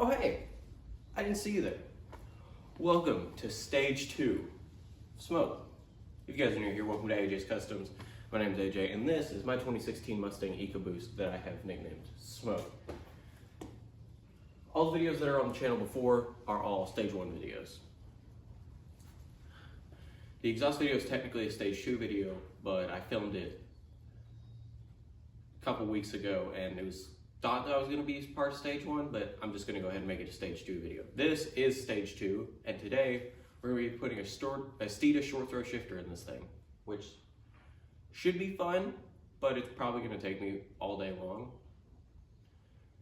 Oh hey, I didn't see you there. Welcome to stage 2, Smoke. If you guys are new here, welcome to AJ's Customs. My name is AJ, and this is my 2016 Mustang EcoBoost that I have nicknamed Smoke. All the videos that are on the channel before are all stage 1 videos. The exhaust video is technically a stage 2 video, but I filmed it a couple weeks ago, and it was thought that I was going to be part of stage 1, but I'm just going to go ahead and make it a stage 2 video. This is stage 2, and today we're going to be putting a Steeda short throw shifter in this thing, which should be fun, but it's probably going to take me all day long.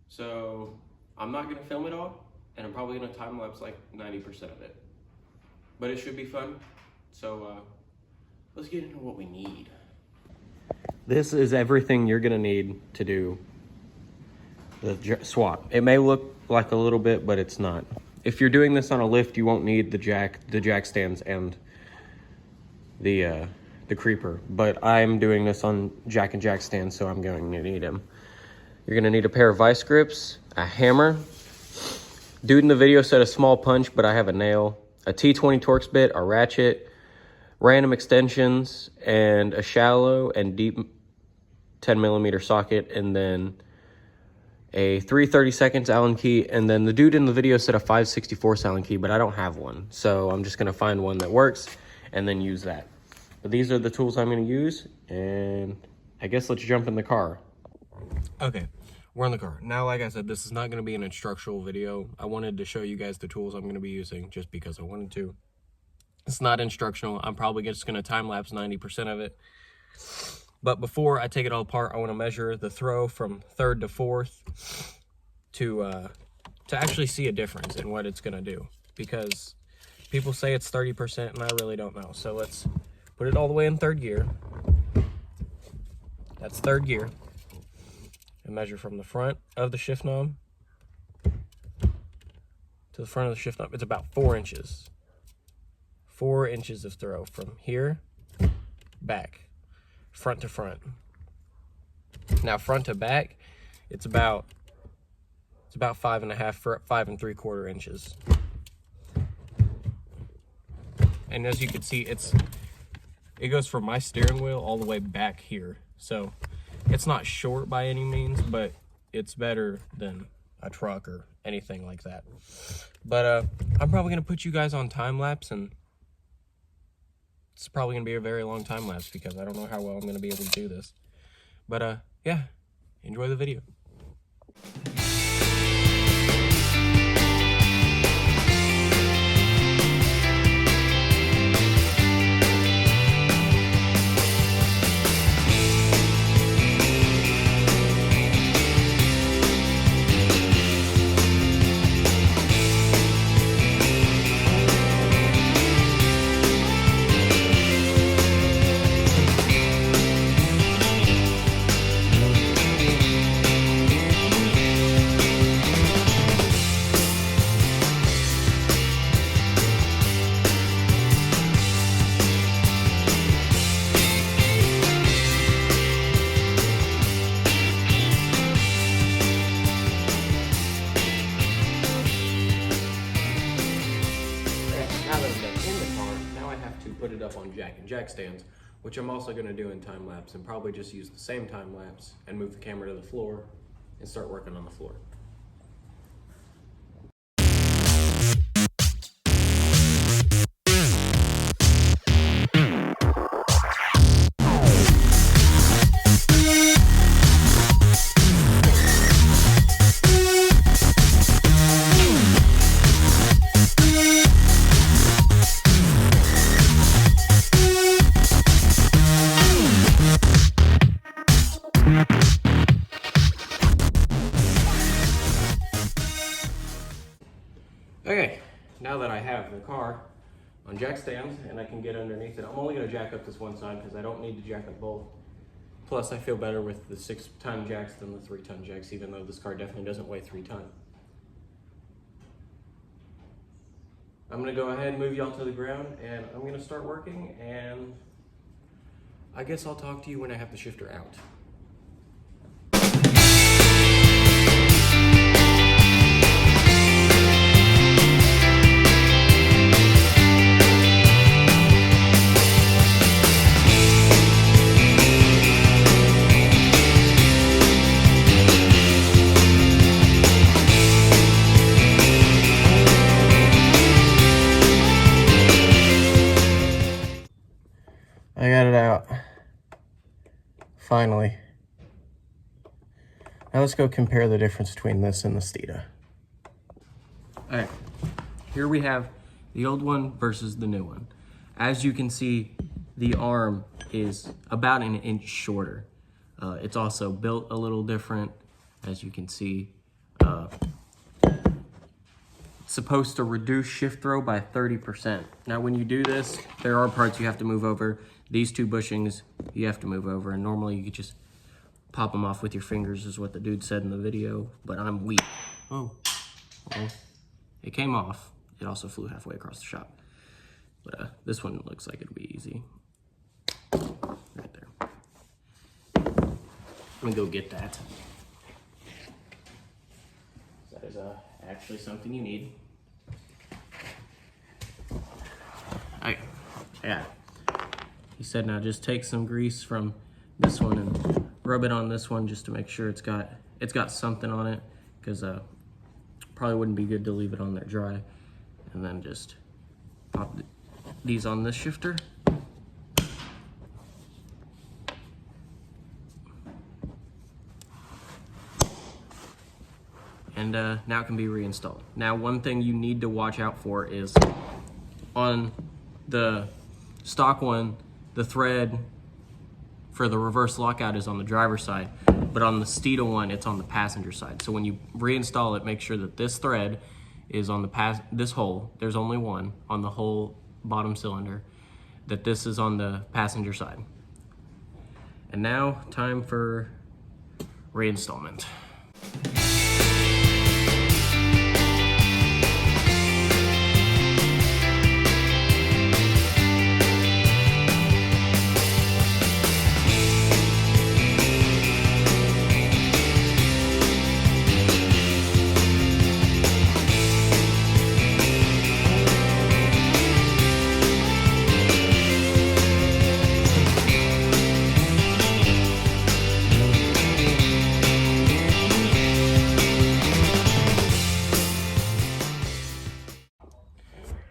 So I'm not going to film it all, and I'm probably going to time lapse like 90% of it, but it should be fun. So let's get into what we need. This is everything you're going to need to do the swap. It may look like a little bit, but it's not. If you're doing this on a lift, you won't need the jack stands and the creeper. But I'm doing this on jack and jack stands, so I'm going to need them. You're going to need a pair of vice grips, a hammer. Dude in the video said a small punch, but I have a nail, a T20 Torx bit, a ratchet, random extensions, and a shallow and deep 10mm socket, and then a 3/32 Allen key, and then the dude in the video said a 5/64 Allen key, but I don't have one, so I'm just gonna find one that works and then use that. But these are the tools I'm gonna use, and I guess let's jump in the car. Okay, we're in the car. Now, like I said, this is not gonna be an instructional video. I wanted to show you guys the tools I'm gonna be using just because I wanted to. It's not instructional. I'm probably just gonna time lapse 90% of it. But before I take it all apart, I want to measure the throw from 3rd to 4th to actually see a difference in what it's going to do. Because people say it's 30%, and I really don't know. So let's put it all the way in 3rd gear. That's 3rd gear. And measure from the front of the shift knob to the front of the shift knob. It's about 4 inches. 4 inches of throw from here back. Front to front. Now front to back, it's about 5.5 for 5 3/4 inches. And as you can see, it goes from my steering wheel all the way back here. So it's not short by any means, but it's better than a truck or anything like that. But I'm probably gonna put you guys on time lapse, and it's probably going to be a very long time lapse because I don't know how well I'm going to be able to do this. But yeah, enjoy the video. Put it up on jack and jack stands, which I'm also going to do in time lapse, and probably just use the same time lapse and move the camera to the floor and start working on the floor. Okay, now that I have the car on jack stands and I can get underneath it, I'm only going to jack up this one side because I don't need to jack up both. Plus, I feel better with the 6-ton jacks than the 3-ton jacks, even though this car definitely doesn't weigh 3 ton. I'm going to go ahead and move y'all to the ground, and I'm going to start working, and I guess I'll talk to you when I have the shifter out. Finally. Now let's go compare the difference between this and the Steeda. All right, here we have the old one versus the new one. As you can see, the arm is about an inch shorter. It's also built a little different, as you can see. It's supposed to reduce shift throw by 30%. Now when you do this, there are parts you have to move over. These two bushings you have to move over, and normally you could just pop them off with your fingers, is what the dude said in the video, but I'm weak. Oh, well, it came off. It also flew halfway across the shop. But this one looks like it'll be easy. Right there. Let me go get that. That is actually something you need. Yeah. He said now just take some grease from this one and rub it on this one just to make sure it's got something on it, because probably wouldn't be good to leave it on there dry. And then just pop these on this shifter. And now it can be reinstalled. Now, one thing you need to watch out for is on the stock one, the thread for the reverse lockout is on the driver's side, but on the Steeda one, it's on the passenger side. So when you reinstall it, make sure that this thread is on this hole. There's only one on the whole bottom cylinder, that this is on the passenger side. And now, time for reinstallment.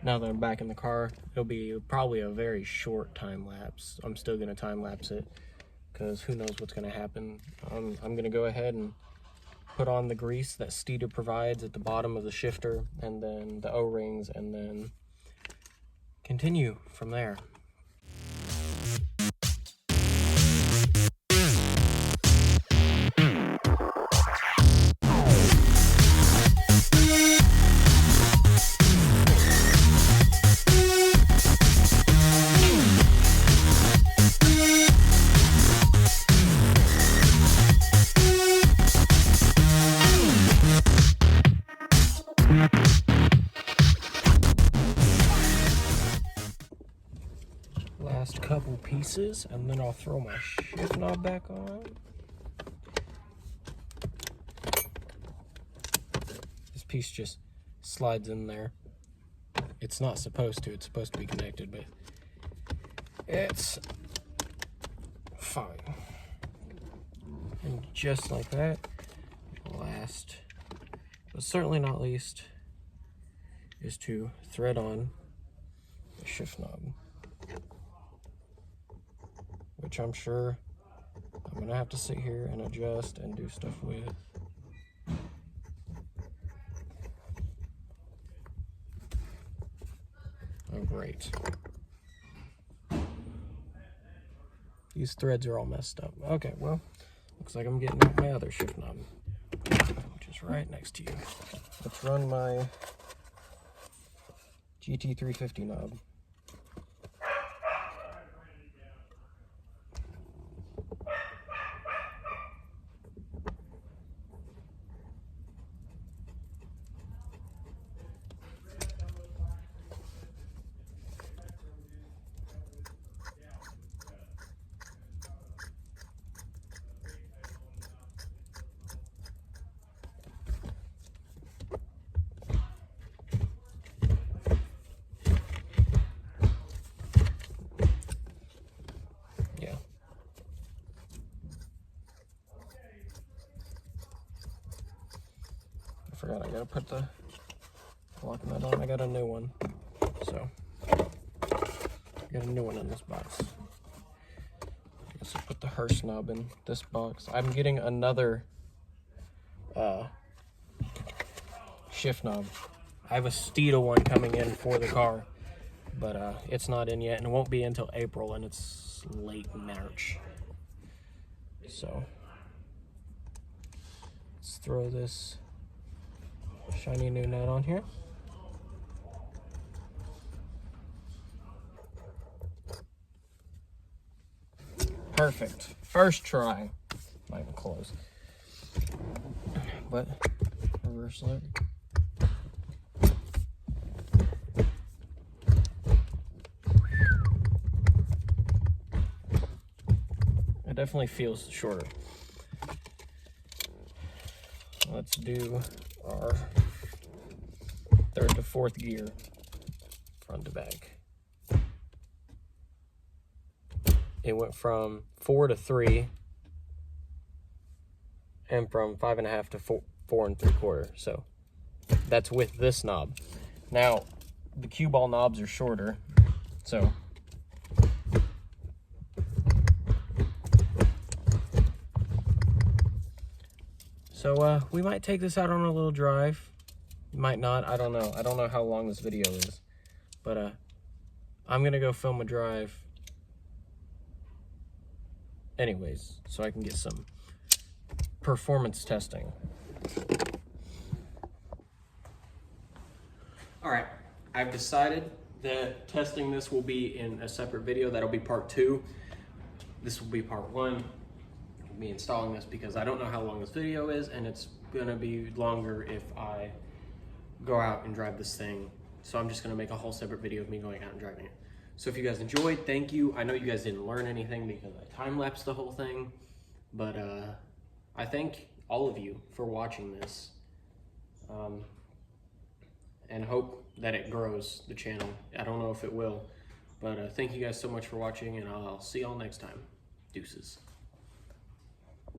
Now that I'm back in the car, it'll be probably a very short time lapse. I'm still gonna time lapse it because who knows what's gonna happen. I'm gonna go ahead and put on the grease that Steeda provides at the bottom of the shifter, and then the O-rings, and then continue from there. Last couple pieces, and then I'll throw my shift knob back on. This piece just slides in there. It's not supposed to, it's supposed to be connected, but it's fine. And just like that, last, but certainly not least, is to thread on the shift knob, which I'm sure I'm gonna have to sit here and adjust and do stuff with. Oh, great. These threads are all messed up. Okay, well, looks like I'm getting out my other shift knob, which is right next to you. Let's run my GT350 knob. I forgot I gotta put the lock nut on. I got a new one, so I got a new one in this box. I guess I'll put the purse knob in this box. I'm getting another shift knob. I have a Steeda one coming in for the car, but it's not in yet, and it won't be until April, and it's late March. So let's throw this shiny new nut on here. Perfect. First try. Not even close. But reverse it. It definitely feels shorter. Let's do our third to fourth gear, front to back. It went from 4 to 3, and from 5.5 to 4 3/4. So that's with this knob. Now the cue ball knobs are shorter, so we might take this out on a little drive. Might not. I don't know. I don't know how long this video is, but I'm gonna go film a drive anyways, so I can get some performance testing. All right, I've decided that testing this will be in a separate video. That'll be part 2. This will be part 1. I'll be installing this because I don't know how long this video is, and it's gonna be longer if I go out and drive this thing. So I'm just gonna make a whole separate video of me going out and driving it. So if you guys enjoyed, thank you. I know you guys didn't learn anything because I time-lapsed the whole thing, but I thank all of you for watching this, and hope that it grows, the channel. I don't know if it will, but thank you guys so much for watching, and I'll see y'all next time. Deuces.